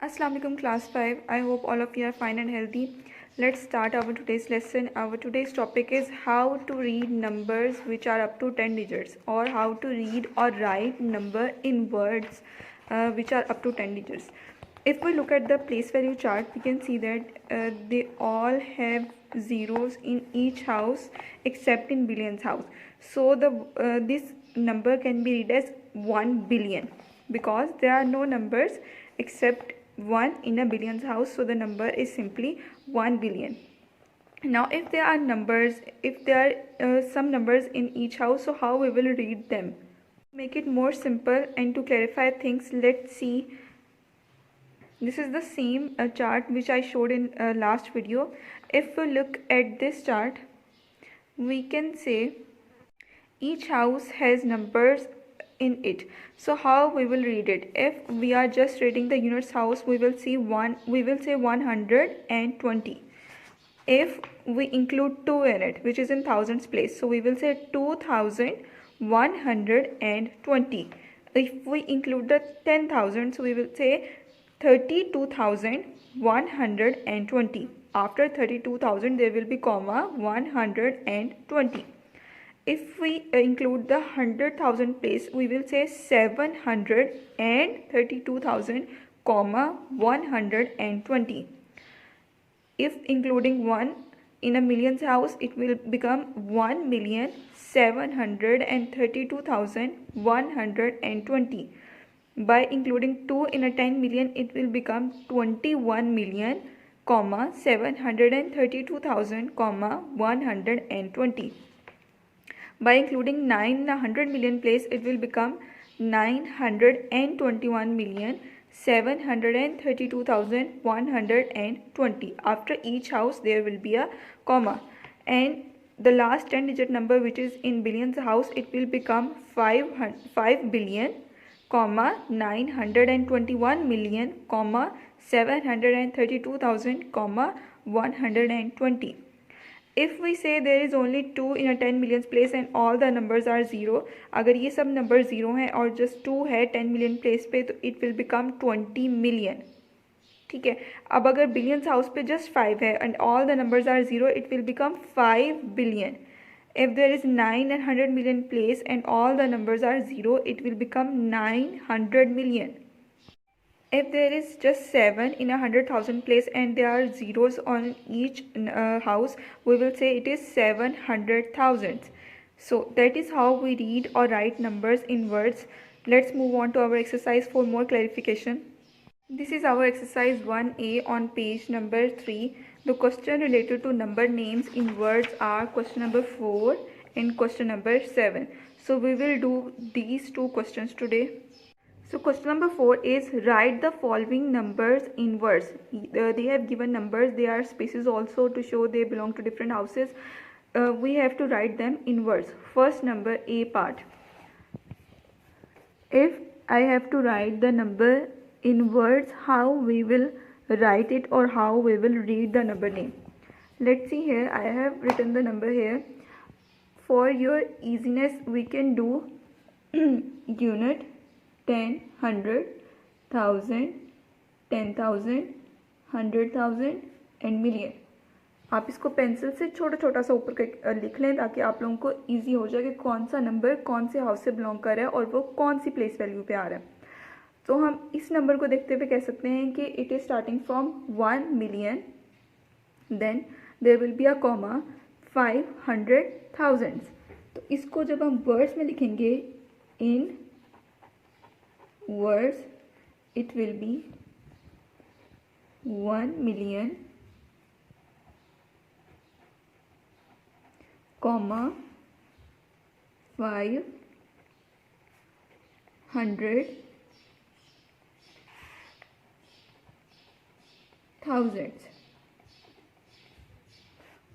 Assalamu alaikum class 5. I hope all of you are fine and healthy. Let's start our today's lesson. Our today's topic is how to read numbers which are up to 10 digits, or how to read or write number in words which are up to 10 digits. If we look at the place value chart, we can see that they all have zeros in each house except in billions house. So this number can be read as 1 billion because there are no numbers except 1 in a billions house, so the number is simply 1 billion. Now if there are numbers, if there are some numbers in each house, so how we will read them? Make it more simple and to clarify things, let's see. This is the same chart which I showed in last video. If we look at this chart, we can say each house has numbers in it. So how we will read it? If we are just reading the units house, we will say 120. If we include 2 in it, which is in thousands place, so we will say 2120. If we include the 10,000, so we will say 32,120. After 32,000 there will be comma 120. If we include the 100,000 place, we will say 732,000 comma 120. If including 1 in a millions house, it will become 1,732,120. By including 2 in a 10 million, it will become 21 million comma 732,000 comma 120. By including 9 in a 100 million place, it will become 921,732,120. After each house there will be a comma, and the last 10 digit number which is in billions house, it will become 5 billion comma 921 million comma 732,000 comma 120. If we say there is only 2 in a 10 millions place and all the numbers are 0, अगर ये सब number 0 हैं और just 2 है 10 million place पे, तो it will become 20 million. ठीक है. अब अगर billions house पे just 5 है and all the numbers are 0, it will become 5 billion. If there is 9 and 100 million place and all the numbers are 0, it will become 900 million. If there is just 7 in a 100,000 place and there are zeros on each house, we will say it is 700,000. So that is how we read or write numbers in words. Let's move on to our exercise for more clarification. This is our exercise 1A on page number 3. The question related to number names in words are question number 4 and question number 7. So we will do these two questions today. So question number 4 is write the following numbers in words. They have given numbers, there are spaces also to show they belong to different houses. We have to write them in words. First number, A part. If I have to write the number in words, how we will write it or how we will read the number name. Let's see here, I have written the number here. For your easiness, we can do unit, 10, 100, 1000, 10,000, 100,000 and million. आप इसको pencil से छोटा छोटा सा ऊपर लिख लें ताकि आप लोगों को इजी हो जाए कि कौन सा नंबर कौन से हाउस से बिलोंग कर रहा है और वो कौन सी प्लेस वैल्यू पे आ रहा है. तो हम इस नंबर को देखते हुए कह सकते हैं कि it is starting from 1 million, then there will be a comma 500,000. तो इसको जब हम वर्ड्स में लिखेंगे in words, it will be 1 million comma 500,000.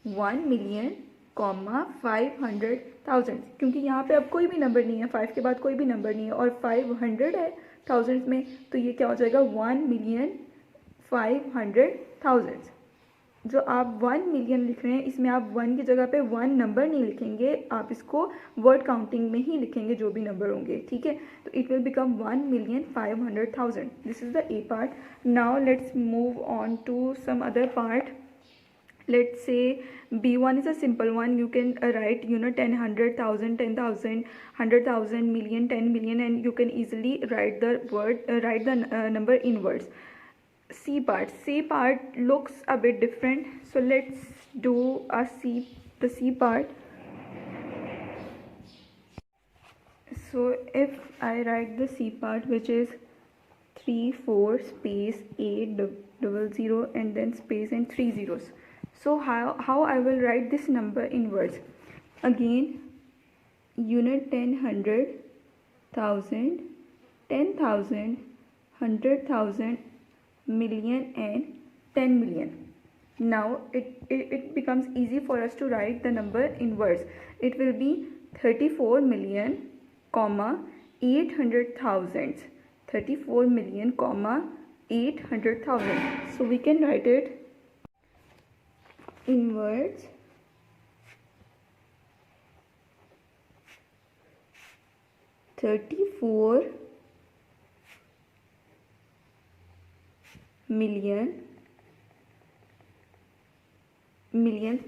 1 million comma 500,000, क्योंकि यहाँ पे अब कोई भी नंबर नहीं है, 5 के बाद कोई भी नंबर नहीं है और 500 है थाउजेंड्स में, तो ये क्या हो जाएगा 1,500,000. जो आप 1 मिलियन लिख रहे हैं इसमें आप 1 की जगह पे 1 नंबर नहीं लिखेंगे, आप इसको वर्ड काउंटिंग में ही लिखेंगे जो भी नंबर होंगे, ठीक है। तो it will become 1,500,000. This is the A part. Now let's move on to some other part. Let's say B1 is a simple one. You can write 10, 100,000, 10,000, 100,000, million, 10 million, and you can easily write the number in words. C part looks a bit different, so let's do the C part. So if I write the C part, which is 34 space 800 and then space and 3 zeros. So how I will write this number in words? Again, unit 10, 100, 1000, 10,000, 100,000, million and 10 million. Now it becomes easy for us to write the number in words. It will be 34 million, 800,000. 34 million, 800,000. So we can write it in words. 34 millions,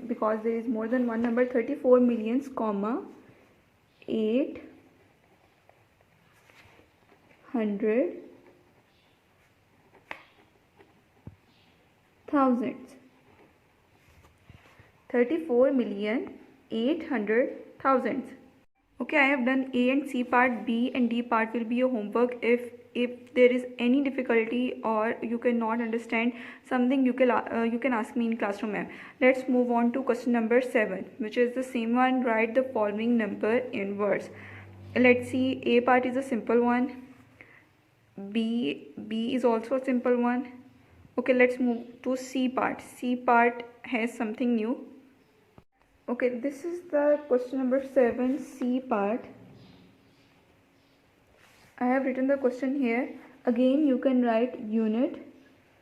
because there is more than one number. 34 millions, 800,000. 34 million 800,000. Okay, I have done A and C part. B and D part will be your homework. If there is any difficulty or you cannot understand something, you can ask me in classroom, ma'am. Let's move on to question number 7, which is the same one. Write the following number in words. Let's see. A part is a simple one. B is also a simple one. Okay, let's move to C part. C part has something new. Okay, this is the question number 7, C part. I have written the question here. Again, you can write unit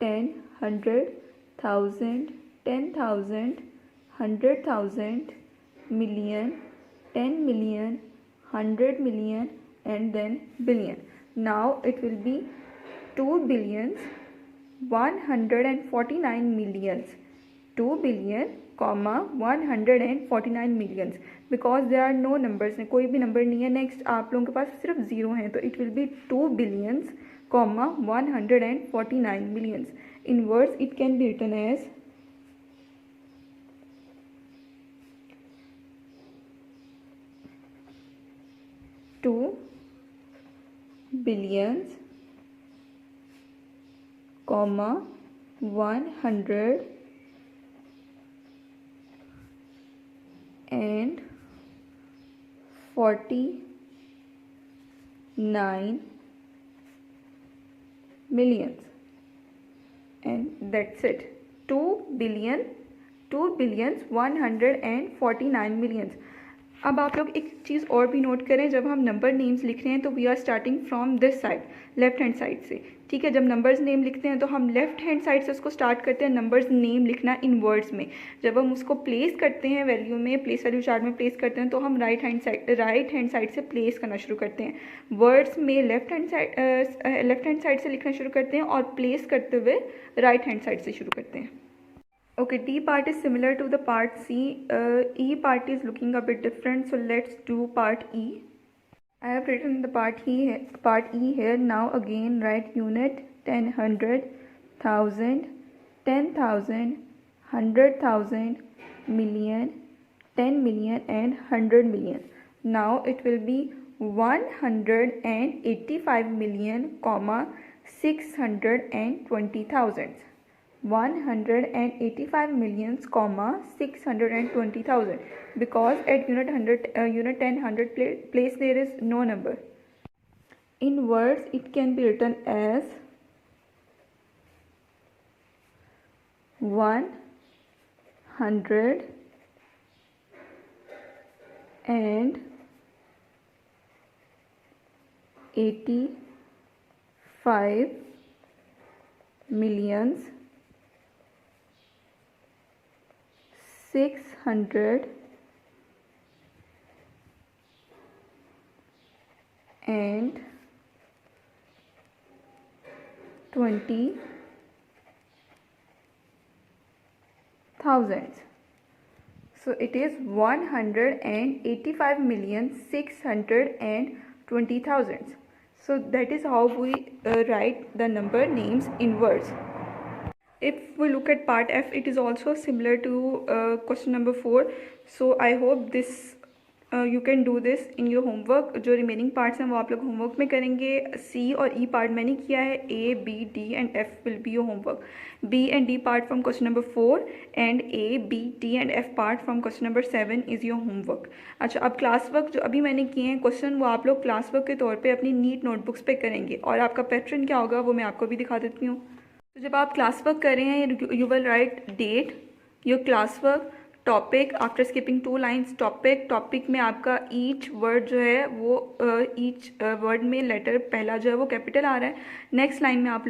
10, 100, 1000, 10,000, 100,000, million, 10 million, 100 million, and then billion. Now it will be 2 billions, 149 millions. 2 billion, 149 millions. Because there are no numbers, कोई भी number नहीं है. Next आप लोगों के पास सिर्फ zero हैं, तो it will be 2 billions, 149 millions. In words it can be written as 2 billions, 100 and 49 millions, and that's it. 2 billions 149 millions. अब आप लोग एक चीज़ और भी नोट करें, जब हम नंबर नेम्स लिख रहे हैं तो we are starting from this side, left hand side से, ठीक है। जब नंबर्स नेम लिखते हैं तो हम लेफ्ट हैंड साइड से उसको स्टार्ट करते हैं नंबर्स नेम लिखना इन वर्ड्स में। जब हम उसको प्लेस करते हैं वैल्यू में, प्लेस वैल्यू चार्ट में प्लेस करते हैं, तो हम राइट हैंड साइड से प्लेस करना शुरू करते हैं। वर्ड्स में लेफ्ट हैंड साइड से लिखना शुरू करते हैं और प्लेस करते हुए राइट हैंड साइड से शुरू करते हैं। Okay, D part is similar to the part C. E part is looking a bit different, so let's do part E. I have written the part E here. Now again write unit 10, 100, 1000, 10,000, 100,000, million, 10 million and 100 million. Now it will be 185 million, 620,000. 185 millions, 620,000, because at unit 10, 100 place there is no number. In words it can be written as 100 and 85 millions, 620,000. So it is 185,620,000. So that is how we write the number names in words. If we look at part F, it is also similar to question number 4. So I hope this you can do this in your homework. जो remaining parts हैं वो आप लोग homework में करेंगे. C और E part मैंने किया है. A, B, D and F will be your homework. B and D part from question number 4 and A, B, D and F part from question number 7 is your homework. अच्छा, अब class work जो अभी मैंने किए हैं question वो आप लोग क्लास वर्क के तौर पे अपनी नीट नोटबुक्स पे करेंगे और आपका पैटर्न क्या होगा वो मैं आपको भी दिखा देती हूँ. तो जब आप क्लास वर्क कर रहे हैं you will write date, your class work, topic, after skipping 2 lines topic में आपका ईच वर्ड जो है वो ईच वर्ड में लेटर पहला जो है वो कैपिटल आ रहा है. नेक्स्ट लाइन में आप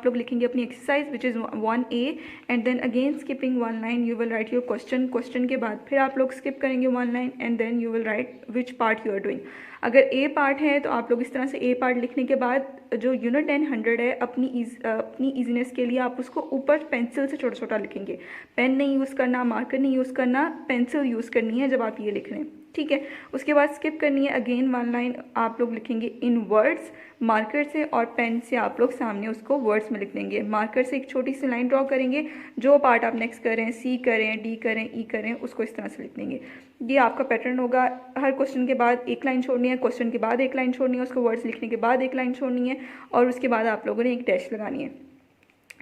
लोग लिखेंगे अपनी exercise which is 1A and then again skipping 1 line you will write your question के बाद फिर आप लोग स्किप करेंगे 1 line and then you will write which part you are doing. अगर ए पार्ट है तो आप लोग इस तरह से ए पार्ट लिखने के बाद जो यूनिट 100 है अपनी ईजीनेस के लिए आप उसको ऊपर पेंसिल से छोटा छोटा लिखेंगे. पेन नहीं यूज़ करना, मार्कर नहीं यूज़ करना, पेंसिल यूज़ करनी है जब आप ये लिख रहे हैं. ठीक है, उसके बाद स्किप करनी है. अगेन 1 लाइन आप लोग लिखेंगे इन वर्ड्स मार्कर से और पेन से आप लोग सामने उसको वर्ड्स में लिख देंगे. मार्कर से एक छोटी सी लाइन ड्रॉ करेंगे. जो पार्ट आप नेक्स्ट करें, सी करें, डी करें, ई करें, उसको इस तरह से लिख देंगे. ये आपका पैटर्न होगा. हर क्वेश्चन के बाद एक लाइन छोड़नी है, क्वेश्चन के बाद एक लाइन छोड़नी है, उसको वर्ड्स लिखने के बाद एक लाइन छोड़नी है और उसके बाद आप लोगों ने एक डैश लगानी है.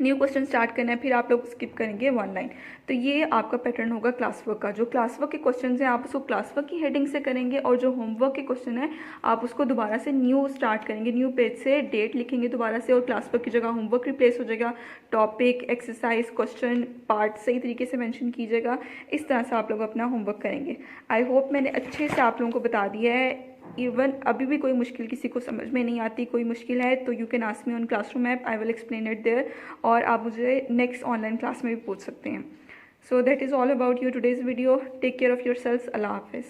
न्यू क्वेश्चन स्टार्ट करना है, फिर आप लोग स्किप करेंगे 1 लाइन. तो ये आपका पैटर्न होगा क्लास वर्क का. जो क्लास वर्क के क्वेश्चन हैं आप उसको क्लास वर्क की हेडिंग से करेंगे और जो होमवर्क के क्वेश्चन है आप उसको दोबारा से न्यू स्टार्ट करेंगे. न्यू पेज से डेट लिखेंगे दोबारा से और क्लास वर्क की जगह होमवर्क रिप्लेस हो जाएगा. टॉपिक, एक्सरसाइज, क्वेश्चन, पार्ट सही तरीके से मेंशन कीजिएगा. इस तरह से आप लोग अपना होमवर्क करेंगे. आई होप मैंने अच्छे से आप लोगों को बता दिया है. इवन अभी भी कोई मुश्किल किसी को समझ में नहीं आती, कोई मुश्किल है तो you can ask me on classroom app, I will explain it there. और आप मुझे नेक्स्ट ऑनलाइन क्लास में भी पूछ सकते हैं. So that is all about you today's video. Take care of yourself. अल्लाह हाफिज़.